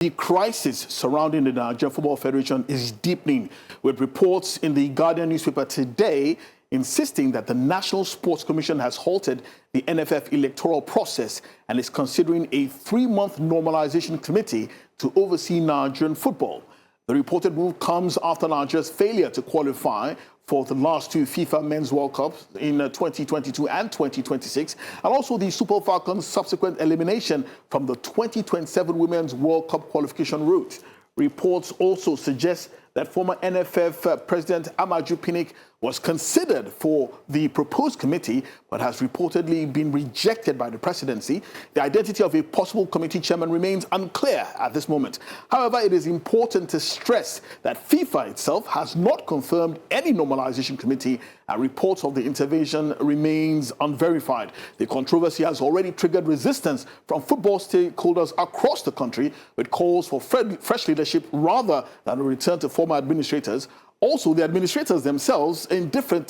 The crisis surrounding the Nigerian Football Federation is deepening, with reports in the Guardian newspaper today insisting that the National Sports Commission has halted the NFF electoral process and is considering a 3-month normalisation committee to oversee Nigerian football. The reported move comes after Nigeria's failure to qualify for the last 2 FIFA Men's World Cups in 2022 and 2026, and also the Super Falcons' subsequent elimination from the 2027 Women's World Cup qualification route. Reports also suggest that former NFF President Amaju Pinnick was considered for the proposed committee, but has reportedly been rejected by the presidency. The identity of a possible committee chairman remains unclear at this moment. However, it is important to stress that FIFA itself has not confirmed any normalization committee, and reports of the intervention remains unverified. The controversy has already triggered resistance from football stakeholders across the country, with calls for fresh leadership rather than a return to former administrators. Also, the administrators themselves in different,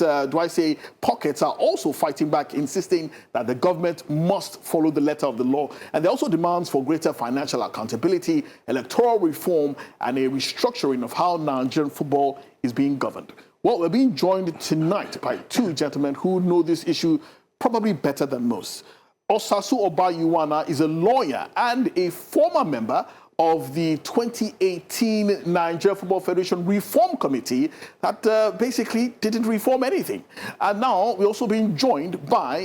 pockets are also fighting back, insisting that the government must follow the letter of the law. And there are also demands for greater financial accountability, electoral reform, and a restructuring of how Nigerian football is being governed. Well, we're being joined tonight by 2 gentlemen who know this issue probably better than most. Osasu Obayuwana is a lawyer and a former member of the 2018 Nigeria Football Federation Reform Committee that basically didn't reform anything. And now we're also being joined by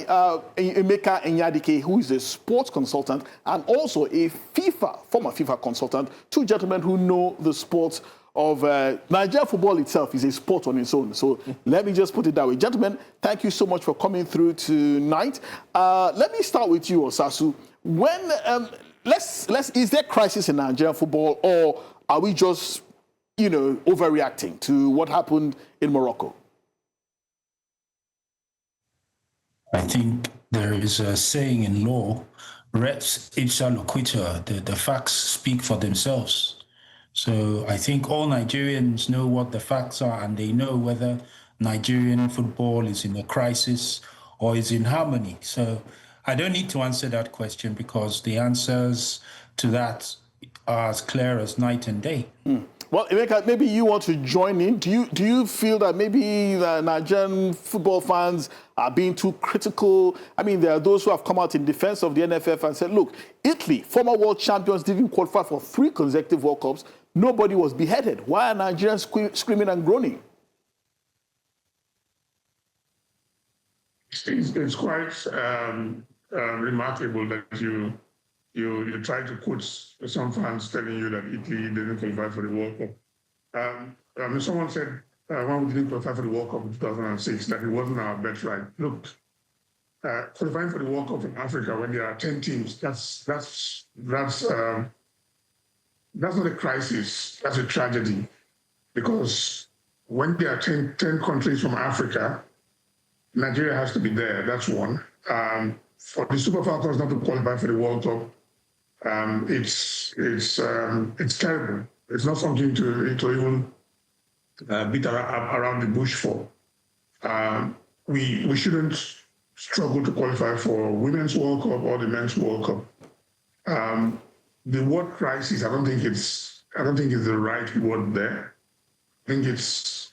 Emeka Enyadike, who is a sports consultant and also a former FIFA consultant. 2 gentlemen who know the sport of Nigeria football itself is a sport on its own. So let me just put it that way. Gentlemen, thank you so much for coming through tonight. Let me start with you, Osasu. When is there crisis in Nigerian football, or are we just, overreacting to what happened in Morocco? I think there is a saying in law, res ipsa loquitur, the facts speak for themselves. So I think all Nigerians know what the facts are, and they know whether Nigerian football is in a crisis or is in harmony. So I don't need to answer that question because the answers to that are as clear as night and day. Well, Emeka, maybe you want to join in. Do you feel that maybe the Nigerian football fans are being too critical? I mean, there are those who have come out in defense of the NFF and said, look, Italy, former world champions, didn't qualify for 3 consecutive World Cups. Nobody was beheaded. Why are Nigerians screaming and groaning? It's quite remarkable that you try to quote some fans telling you that Italy didn't qualify for the World Cup. Someone said when we didn't qualify for the World Cup in 2006 that it wasn't our birthright. Look, qualifying for the World Cup in Africa when there are 10 teams, that's not a crisis. That's a tragedy, because when there are 10 countries from Africa, Nigeria has to be there. That's one. For the Super Falcons not to qualify for the World Cup, it's terrible. It's not something to even beat around the bush for. We shouldn't struggle to qualify for Women's World Cup or the Men's World Cup. The word crisis, I don't think it's the right word there. I think it's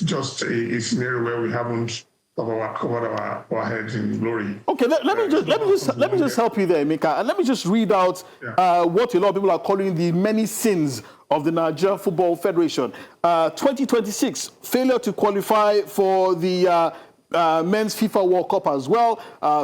just a scenario where we haven't covered our heads in glory. Okay, let me just help you there, Emeka, and let me just read out what a lot of people are calling the many sins of the Nigerian Football Federation. 2026, failure to qualify for the Men's FIFA World Cup as well,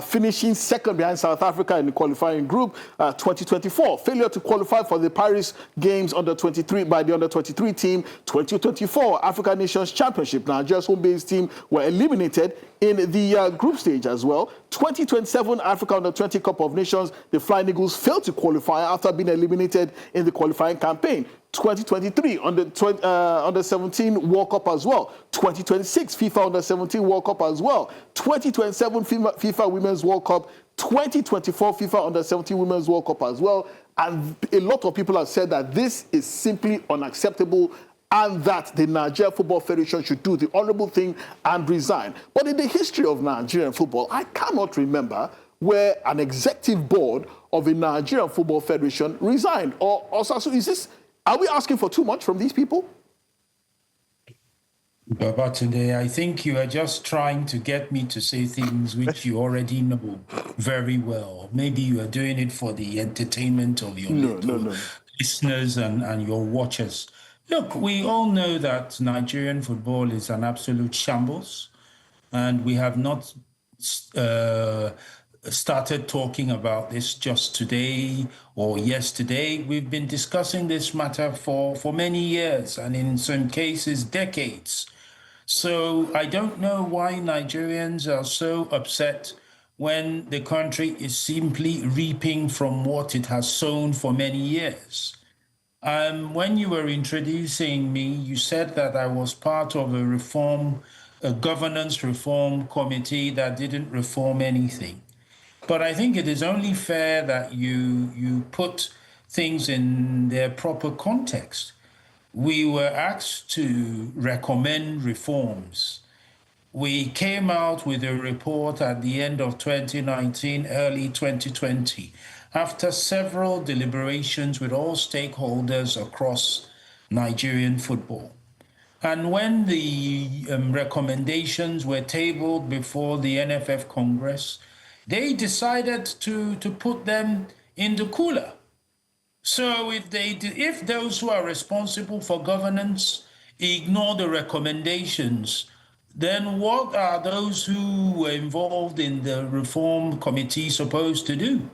finishing second behind South Africa in the qualifying group. 2024, failure to qualify for the Paris Games under-23 by the under-23 team. 2024, Africa Nations Championship, Nigeria's home-based team were eliminated in the group stage as well. 2027 Africa Under-20 Cup of Nations, the Flying Eagles failed to qualify after being eliminated in the qualifying campaign. 2023 Under-17 World Cup as well. 2026 FIFA Under-17 World Cup as well. 2027 FIFA Women's World Cup. 2024 FIFA Under-17 Women's World Cup as well. And a lot of people have said that this is simply unacceptable, and that the Nigeria Football Federation should do the honorable thing and resign. But in the history of Nigerian football, I cannot remember where an executive board of the Nigerian Football Federation resigned. Or Sasu, are we asking for too much from these people? But today, I think you are just trying to get me to say things which you already know very well. Maybe you are doing it for the entertainment of your listeners and your watchers. Look, we all know that Nigerian football is an absolute shambles, and we have not started talking about this just today or yesterday. We've been discussing this matter for many years, and in some cases, decades. So I don't know why Nigerians are so upset when the country is simply reaping from what it has sown for many years. When you were introducing me, you said that I was part of a governance reform committee that didn't reform anything. But I think it is only fair that you put things in their proper context. We were asked to recommend reforms. We came out with a report at the end of 2019, early 2020, after several deliberations with all stakeholders across Nigerian football. And when the recommendations were tabled before the NFF Congress, they decided to put them in the cooler. So if those who are responsible for governance ignore the recommendations, then what are those who were involved in the reform committee supposed to do?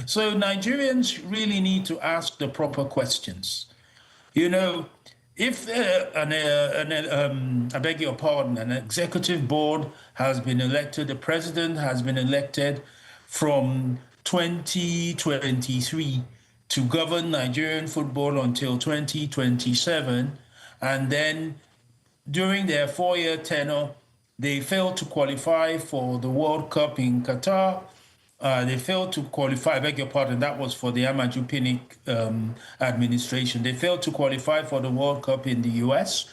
So Nigerians really need to ask the proper questions. You know, if I beg your pardon, an executive board has been elected, the president has been elected from 2023 to govern Nigerian football until 2027, and then during their 4-year tenure, they failed to qualify for the World Cup in Qatar. They failed to qualify, I beg your pardon, that was for the Amaju Pinnick administration. They failed to qualify for the World Cup in the US.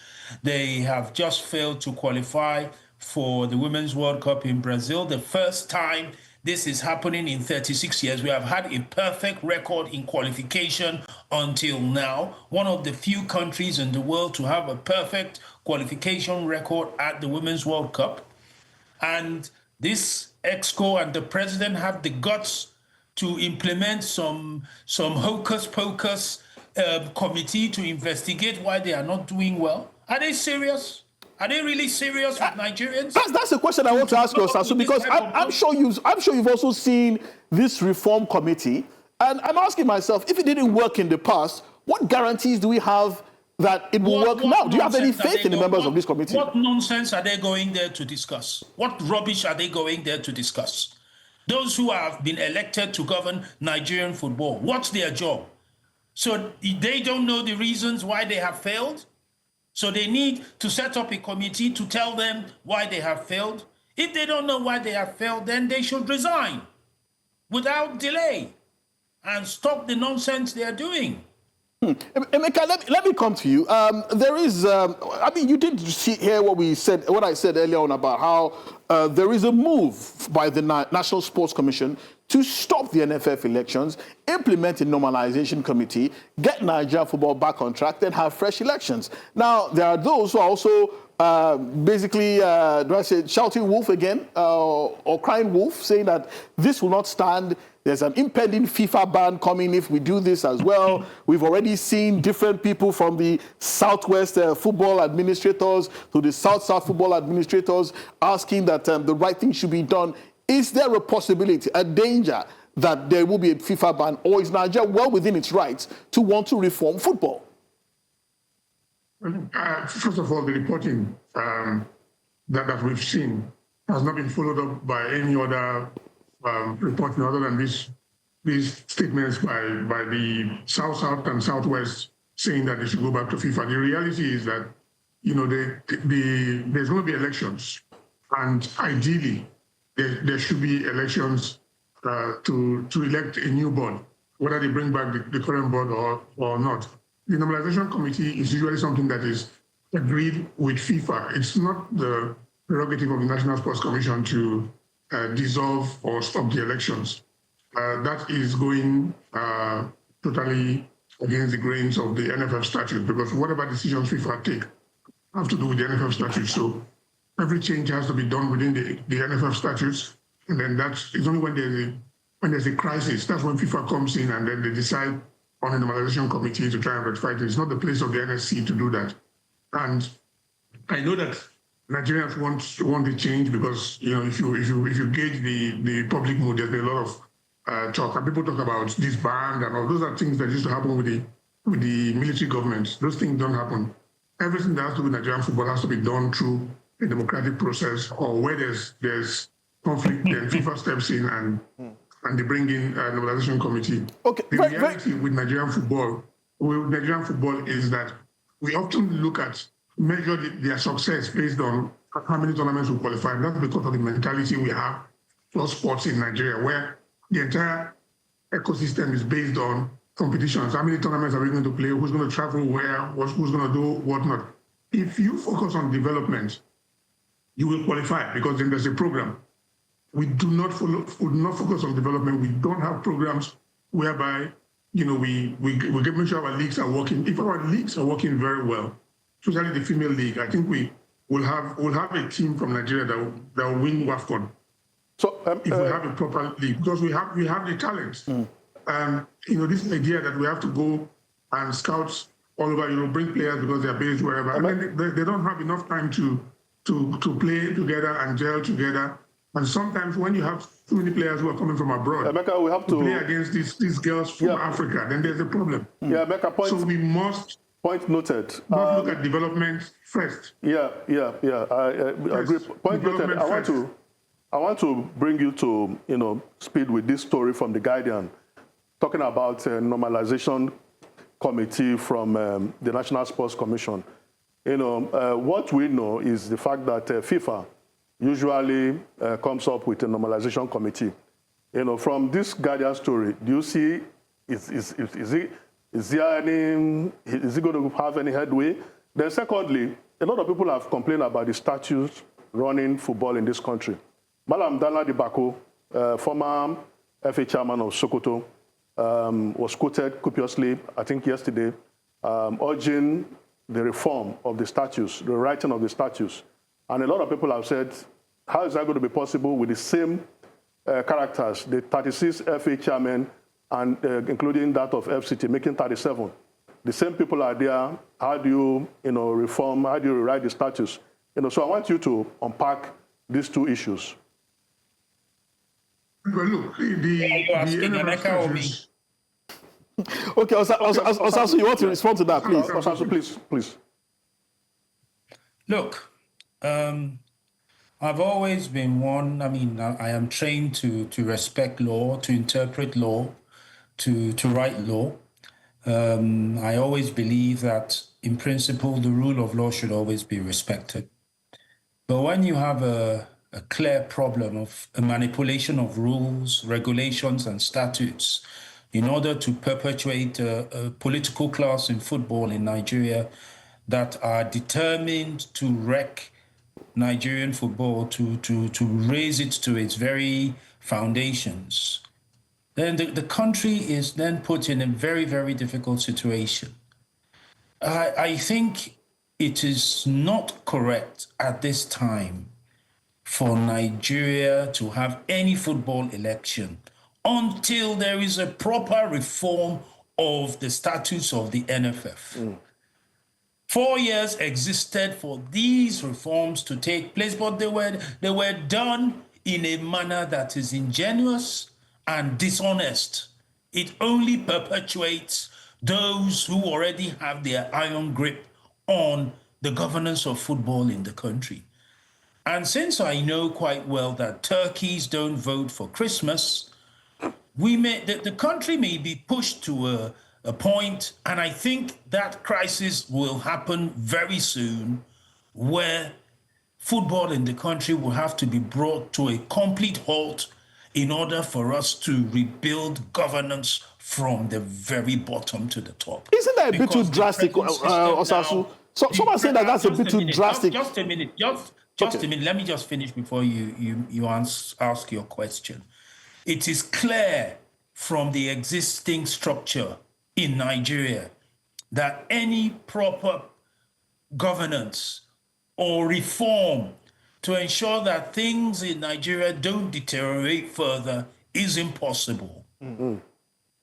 They have just failed to qualify for the Women's World Cup in Brazil. The first time this is happening in 36 years. We have had a perfect record in qualification until now. One of the few countries in the world to have a perfect qualification record at the Women's World Cup. And this EXCO and the president have the guts to implement some hocus pocus committee to investigate why they are not doing well. Are they serious? Are they really serious with Nigerians? That's the question I want to ask you, Sasu, because I'm sure you've also seen this reform committee, and I'm asking myself, if it didn't work in the past, what guarantees do we have that it will work now? Do you have any faith in the members of this committee? What nonsense are they going there to discuss? What rubbish are they going there to discuss? Those who have been elected to govern Nigerian football, what's their job? So they don't know the reasons why they have failed? So they need to set up a committee to tell them why they have failed. If they don't know why they have failed, then they should resign without delay and stop the nonsense they are doing. Emeka, let me come to you. There is, you did hear what I said earlier on about how there is a move by the National Sports Commission to stop the NFF elections, implement a normalization committee, get Nigeria football back on track, then have fresh elections. Now, there are those who are also shouting wolf again or crying wolf, saying that this will not stand. There's an impending FIFA ban coming if we do this as well. We've already seen different people from the Southwest football administrators to the South-South football administrators asking that the right thing should be done. Is there a possibility, a danger that there will be a FIFA ban, or is Nigeria well within its rights to want to reform football? First of all, the reporting that we've seen has not been followed up by any other reporting other than these statements by the South-South and Southwest saying that they should go back to FIFA. The reality is that, there's going to be elections, and ideally, there should be elections to elect a new board, whether they bring back the current board or not. The Normalisation Committee is usually something that is agreed with FIFA. It's not the prerogative of the National Sports Commission to dissolve or stop the elections. that is going totally against the grains of the NFF statute, because whatever decisions FIFA take have to do with the NFF statute. So every change has to be done within the NFF statutes, and then it's only when there's a crisis that's when FIFA comes in and then they decide on a normalization committee to try and rectify it. It's not the place of the NSC to do that. And I know that Nigerians want the change because if you gauge the public mood, there's been a lot of talk, and people talk about this ban and all. Those are things that used to happen with the military governments. Those things don't happen. Everything that has to do with Nigerian football has to be done through a democratic process, or where there's conflict, then FIFA steps in and they bring in a normalization committee. Okay. The reality with Nigerian football is that we often measure their success based on how many tournaments we qualify. And that's because of the mentality we have for sports in Nigeria, where the entire ecosystem is based on competitions. How many tournaments are we going to play? Who's going to travel where? Who's going to do what not? If you focus on development, you will qualify because then there's a program. We do not focus on development. We don't have programs whereby we make sure our leagues are working. If our leagues are working very well, especially the female league, I think we'll have a team from Nigeria that will win WAFCON. So if we have a proper league, because we have the talent. This idea that we have to go and scout all over, bring players because they're based wherever, and then they don't have enough time to play together and gel together. And sometimes when you have too many players who are coming from abroad, Emeka, we have to play against these girls from Africa, then there's a problem. Yeah, Emeka, so we must. Point noted. Look at development first. I agree. Point noted. I want to bring you to speed with this story from The Guardian, talking about a normalization committee from the National Sports Commission. What we know is the fact that FIFA usually comes up with a normalization committee. From this Guardian story, do you see is it going to have any headway? Then secondly, a lot of people have complained about the statutes running football in this country. Malam Dala Dibako, former FA chairman of Sokoto, was quoted copiously, I think yesterday, urging the reform of the statutes, the writing of the statutes. And a lot of people have said, how is that going to be possible with the same characters, the 36 FA chairmen, and including that of FCT, making 37. The same people are there. How do you, reform? How do you rewrite the statutes? So I want you to unpack these two issues. Well, look, the NFF Okay, Osasu, you want to respond to that, please? Osasu, please. Look, I've always been one. I am trained to respect law, to interpret law, to write law. I always believe that, in principle, the rule of law should always be respected. But when you have a clear problem of a manipulation of rules, regulations, and statutes in order to perpetuate a political class in football in Nigeria that are determined to wreck Nigerian football, to raise it to its very foundations, then the country is then put in a very, very difficult situation. I think it is not correct at this time for Nigeria to have any football election until there is a proper reform of the statutes of the NFF. 4 years existed for these reforms to take place, but they were done in a manner that is ingenuous and dishonest. It only perpetuates those who already have their iron grip on the governance of football in the country. And since I know quite well that turkeys don't vote for Christmas, the country may be pushed to a point, and I think that crisis will happen very soon, where football in the country will have to be brought to a complete halt in order for us to rebuild governance from the very bottom to the top. Isn't that a bit too drastic, Osasu? Someone said that that's a bit too drastic. Just a minute. Let me just finish before you ask your question. It is clear from the existing structure in Nigeria that any proper governance or reform to ensure that things in Nigeria don't deteriorate further is impossible.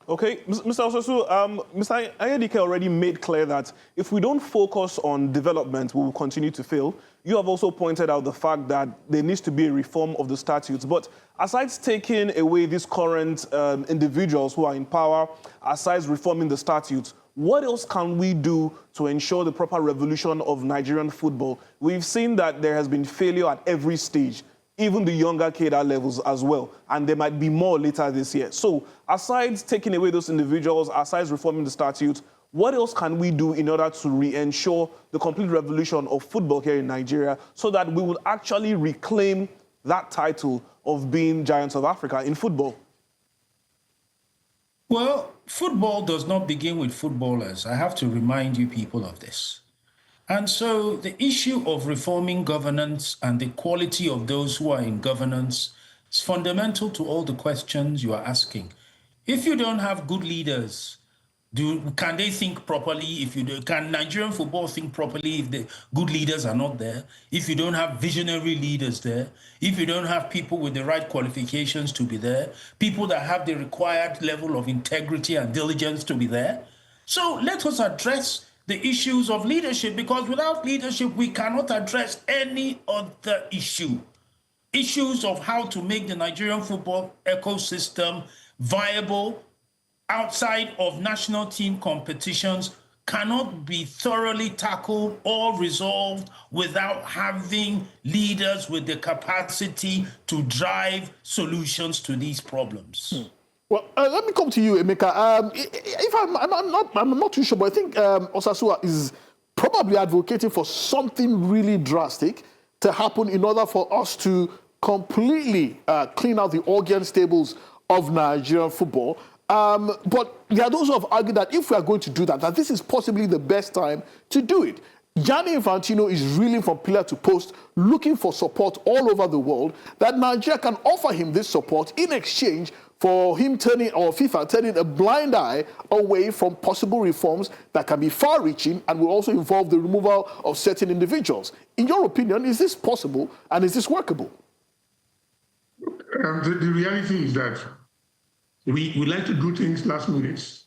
Okay, Mr. Osusu, Mr. Ayedike already made clear that if we don't focus on development, we will continue to fail. You have also pointed out the fact that there needs to be a reform of the statutes. But aside taking away these current individuals who are in power, aside reforming the statutes, what else can we do to ensure the proper revolution of Nigerian football? We've seen that there has been failure at every stage, even the younger cadre levels as well, and there might be more later this year. So aside taking away those individuals, aside reforming the statutes, what else can we do in order to re-ensure the complete revolution of football here in Nigeria so that we will actually reclaim that title of being giants of Africa in football? Well, football does not begin with footballers. I have to remind you people of this. And so the issue of reforming governance and the quality of those who are in governance is fundamental to all the questions you are asking. If you don't have good leaders, can they think properly? Can Nigerian football think properly if the good leaders are not there? If you don't have visionary leaders there, if you don't have people with the right qualifications to be there, people that have the required level of integrity and diligence to be there. So let us address the issues of leadership, because without leadership, we cannot address any other issue. Issues of how to make the Nigerian football ecosystem viable outside of national team competitions cannot be thoroughly tackled or resolved without having leaders with the capacity to drive solutions to these problems. Well, let me come to you, Emeka. If I'm not too sure, but I think Osasua is probably advocating for something really drastic to happen in order for us to completely clean out the organ stables of Nigerian football. But there are those who have argued that if we are going to do that, that this is possibly the best time to do it. Gianni Infantino is reeling from pillar to post, looking for support all over the world, that Nigeria can offer him this support in exchange for him FIFA turning a blind eye away from possible reforms that can be far-reaching and will also involve the removal of certain individuals. In your opinion, is this possible and is this workable? The reality is that we like to do things last minute.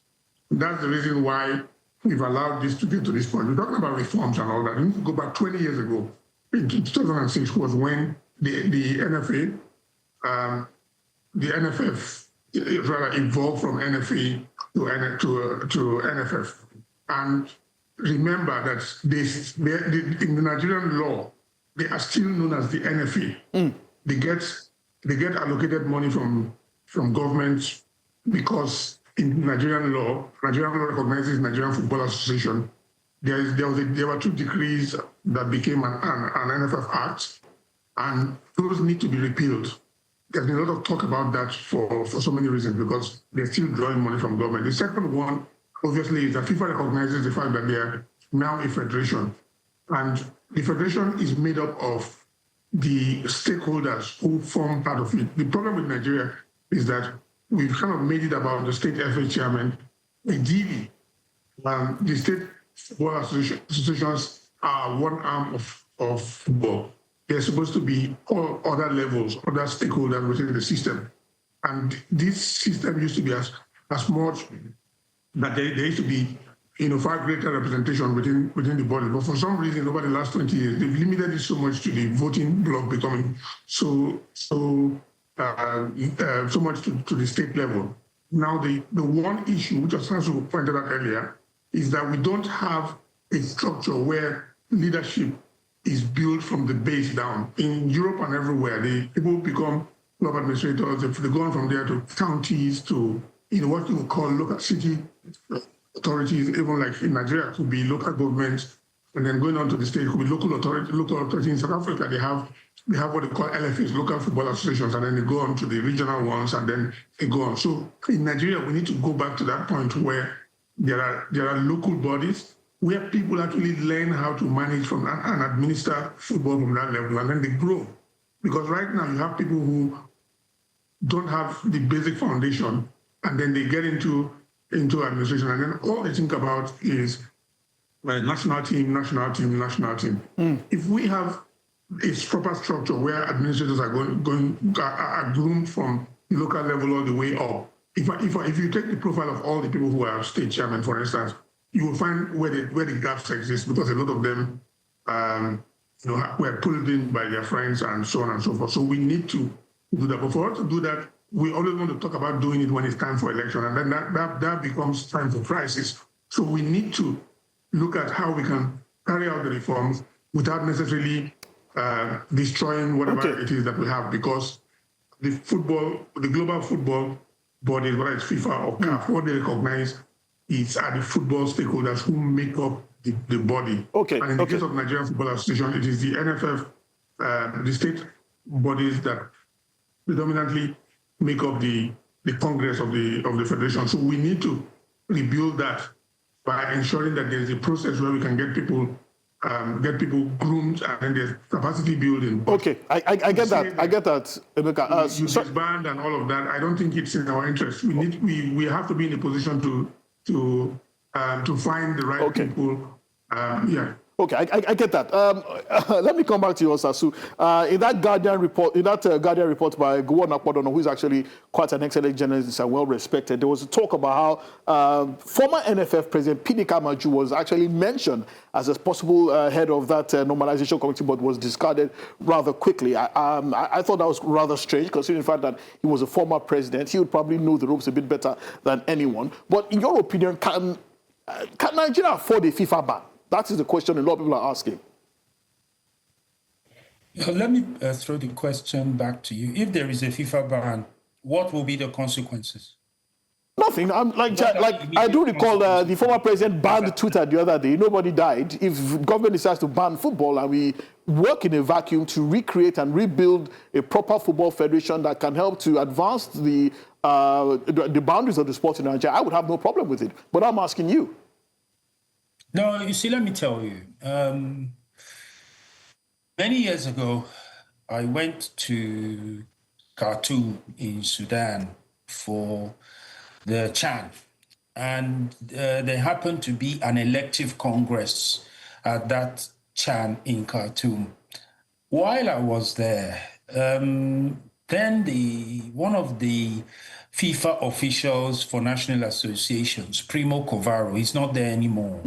That's the reason why we've allowed this to get to this point. We're talking about reforms and all that. We need to go back 20 years ago. In 2006 was when the NFA, the NFF rather evolved from NFA to NFF. And remember that in the Nigerian law, they are still known as the NFA. They get allocated money from government because in Nigerian law recognizes Nigerian Football Association. There were two decrees that became an NFF Act, and those need to be repealed. There's been a lot of talk about that for so many reasons, because they're still drawing money from government. The second one, obviously, is that FIFA recognizes the fact that they are now a federation. And the federation is made up of the stakeholders who form part of it. The problem with Nigeria is that we've kind of made it about the state FA chairman. Ideally, the state football associations are one arm of football. They're supposed to be all other levels, other stakeholders within the system. And this system used to be as much that there used to be far greater representation within the body. But for some reason, over the last 20 years, they've limited it so much to the voting bloc becoming so much to the state level. Now, the one issue, which also pointed out earlier, is that we don't have a structure where leadership is built from the base down. In Europe and everywhere, people become club administrators. They've gone from there to counties to what you would call local city authorities. Even like in Nigeria, it could be local governments, and then going on to the state, it could be local authority. In South Africa, they have what they call LFAs, local football associations, and then they go on to the regional ones, and then they go on. So in Nigeria, we need to go back to that point where there are local bodies where people actually learn how to manage and administer football from that level, and then they grow. Because right now you have people who don't have the basic foundation, and then they get into administration, and then all they think about is national team. If we have a proper structure where administrators are are groomed from the local level all the way up. If you take the profile of all the people who are state chairmen, for instance, you will find where the gaps exist, because a lot of them were pulled in by their friends and so on and so forth. So we need to do that. But for us to do that, we always want to talk about doing it when it's time for election, and then that becomes time for crisis. So we need to look at how we can carry out the reforms without necessarily destroying whatever it is that we have, because the global football bodies, whether it's FIFA or CAF, what they recognize are the football stakeholders who make up the body. And in the case of Nigerian Football Association, it is the NFF, the state bodies that predominantly make up the Congress of the Federation. So we need to rebuild that by ensuring that there's a process where we can get people groomed, and then there's capacity building. I get that. Emeka. You disband and all of that. I don't think it's in our interest. We have to be in a position to find the right people. Okay, I get that. Let me come back to you, Osasu. In that Guardian report, by Gowon Akpodono, who is actually quite an excellent journalist and well respected, there was a talk about how former NFF President Pinnick Amaju was actually mentioned as a possible head of that Normalisation Committee, but was discarded rather quickly. I thought that was rather strange, considering the fact that he was a former president. He would probably know the ropes a bit better than anyone. But in your opinion, can Nigeria afford a FIFA ban? That is the question a lot of people are asking. Let me throw the question back to you. If there is a FIFA ban, what will be the consequences? Nothing. I do recall the former president banned Twitter the other day. Nobody died. If government decides to ban football and we work in a vacuum to recreate and rebuild a proper football federation that can help to advance the boundaries of the sport in Nigeria, I would have no problem with it. But I'm asking you. No, you see, let me tell you. Many years ago, I went to Khartoum in Sudan for the Chan, and there happened to be an elective congress at that Chan in Khartoum. While I was there, then one of the FIFA officials for national associations, Primo Covaro, he's not there anymore.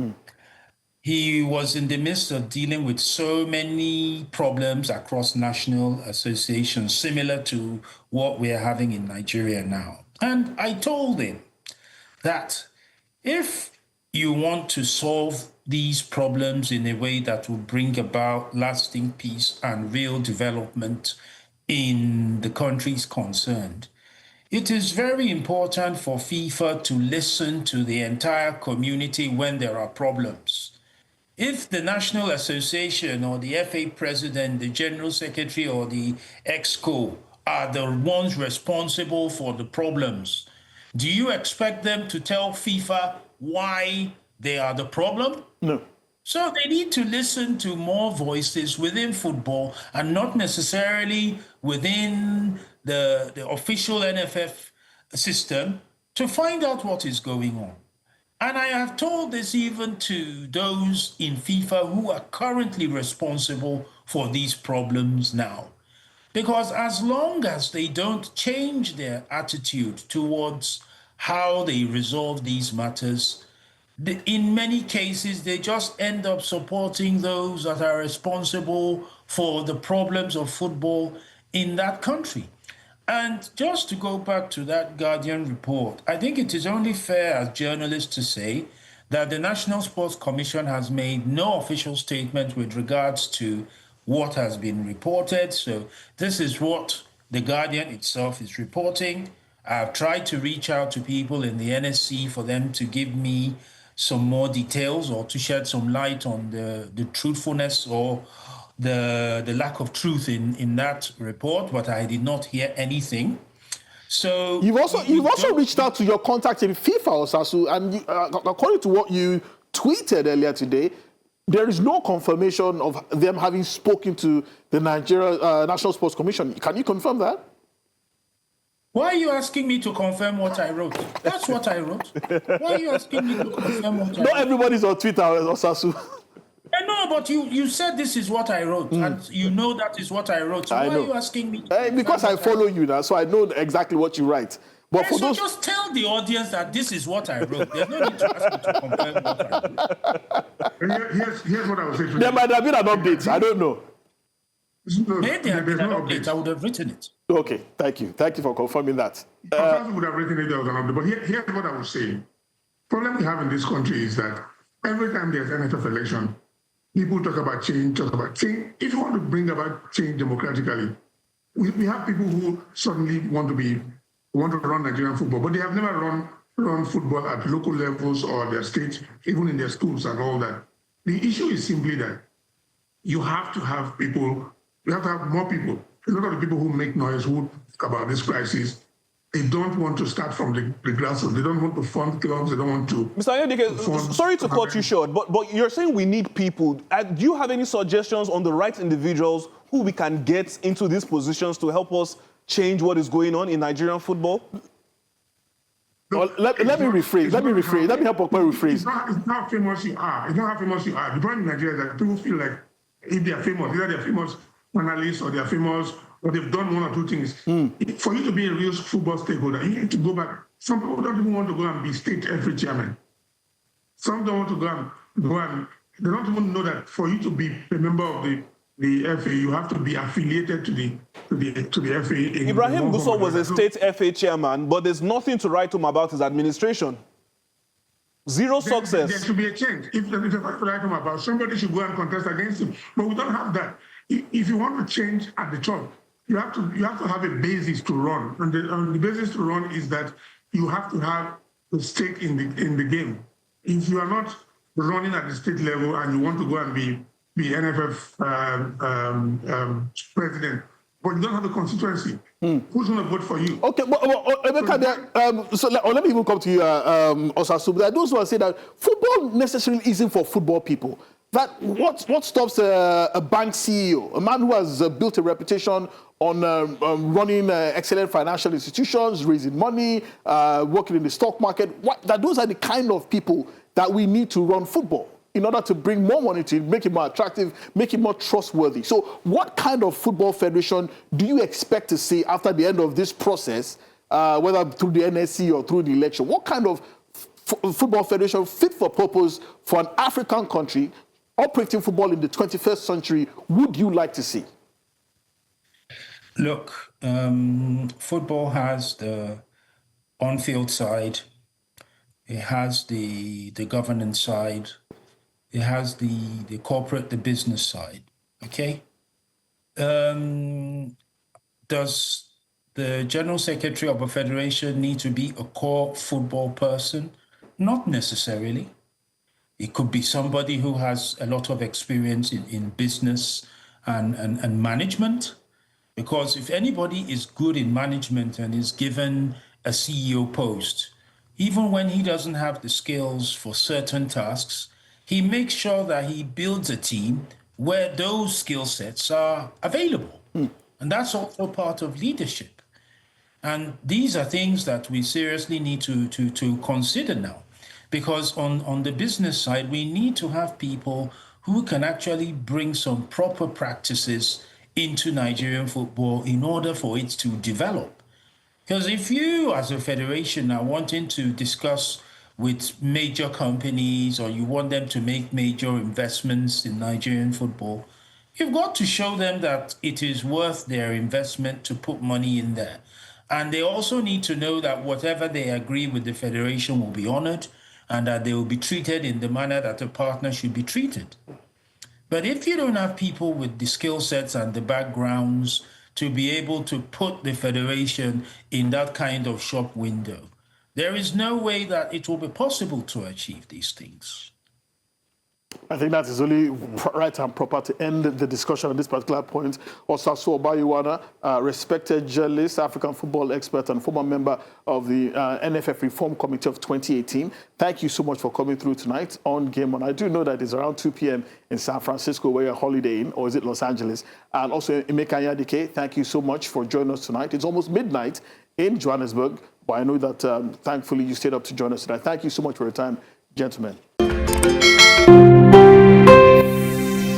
He was in the midst of dealing with so many problems across national associations, similar to what we're having in Nigeria now. And I told him that if you want to solve these problems in a way that will bring about lasting peace and real development in the countries concerned, it is very important for FIFA to listen to the entire community when there are problems. If the National Association or the FA President, the General Secretary or the EXCO are the ones responsible for the problems, do you expect them to tell FIFA why they are the problem? No. So they need to listen to more voices within football and not necessarily within the official NFF system to find out what is going on. And I have told this even to those in FIFA who are currently responsible for these problems now. Because as long as they don't change their attitude towards how they resolve these matters, in many cases, they just end up supporting those that are responsible for the problems of football in that country. And just to go back to that Guardian report, I think it is only fair as journalists to say that the National Sports Commission has made no official statement with regards to what has been reported. So this is what the Guardian itself is reporting. I've tried to reach out to people in the NSC for them to give me some more details or to shed some light on the truthfulness or the lack of truth in that report, but I did not hear anything. So you've also reached out to your contact in FIFA, Osasu, and according to what you tweeted earlier today, there is no confirmation of them having spoken to the Nigeria National Sports Commission. Can you confirm that? Why are you asking me to confirm what I wrote? That's what I wrote. Why are you asking me to confirm what I wrote? Not everybody's on Twitter, Osasu. No, but you said this is what I wrote, and you know that is what I wrote. So why are you asking me? Because I follow you now, so I know exactly what you write. But for those, just tell the audience that this is what I wrote. There's no need to ask me to confirm what I wrote. Here's what I was saying. There might have been an update. I don't know. Maybe there had been an update. I would have written it. Okay, thank you. Thank you for confirming that. I would have written it there was an update. But here's what I was saying. Problem we have in this country is that every time there's NFF election, people talk about change, If you want to bring about change democratically, we have people who suddenly want to run Nigerian football, but they have never run football at local levels or their states, even in their schools and all that. The issue is simply that you have to have people, you have to have more people. A lot of the people who make noise, who talk about this crisis, they don't want to start from the grassroots. They don't want to fund clubs. They don't want to. Mr. Ayodike, sorry to cut you short, but you're saying we need people. Do you have any suggestions on the right individuals who we can get into these positions to help us change what is going on in Nigerian football? Well, let me rephrase. Let me help Okpe rephrase. It's not how famous you are. It's not how famous you are. The problem in Nigeria is that people feel like if they are famous, either they're famous analysts or they're famous or they've done one or two things. For you to be a real football stakeholder, you need to go back. Some people don't even want to go and be state FA chairman. Some don't want to go and they don't even know that for you to be a member of the FA, you have to be affiliated to the FA. Ibrahim Gusau was a state FA chairman, but there's nothing to write home about his administration. Zero success. There should be a change. If there's a fact to write home about, somebody should go and contest against him. But we don't have that. If you want to change at the top, you have to have a basis to run, and the basis to run is that you have to have a stake in the game. If you are not running at the state level and you want to go and be NFF president, but you don't have a constituency, who's going to vote for you? Okay, but let me even come to you, Osasu. There are those who are saying that football necessarily isn't for football people. That what stops a bank CEO, a man who has built a reputation on running excellent financial institutions, raising money, working in the stock market? That those are the kind of people that we need to run football in order to bring more money to it, make it more attractive, make it more trustworthy. So what kind of football federation do you expect to see after the end of this process, whether through the NSC or through the election? What kind of football federation fit for purpose for an African country operating football in the 21st century would you like to see? Look, football has the on-field side, it has the governance side, it has the corporate, the business side, okay? Does the general secretary of a federation need to be a core football person? Not necessarily. It could be somebody who has a lot of experience in business and management. Because if anybody is good in management and is given a CEO post, even when he doesn't have the skills for certain tasks, he makes sure that he builds a team where those skill sets are available. And that's also part of leadership. And these are things that we seriously need to consider now. Because on the business side, we need to have people who can actually bring some proper practices into Nigerian football in order for it to develop. Because if you as a federation are wanting to discuss with major companies or you want them to make major investments in Nigerian football, you've got to show them that it is worth their investment to put money in there. And they also need to know that whatever they agree with the federation will be honored and that they will be treated in the manner that a partner should be treated. But if you don't have people with the skill sets and the backgrounds to be able to put the federation in that kind of shop window, there is no way that it will be possible to achieve these things. I think that is only right and proper to end the discussion on this particular point. Osasu Obayuwana, respected journalist, African football expert, and former member of the NFF Reform Committee of 2018. Thank you so much for coming through tonight on Game On. I do know that it's around 2 p.m. in San Francisco where you're holidaying, or is it Los Angeles? And also, Emeka Ayodike, thank you so much for joining us tonight. It's almost midnight in Johannesburg. But I know that thankfully you stayed up to join us today. Thank you so much for your time, gentlemen.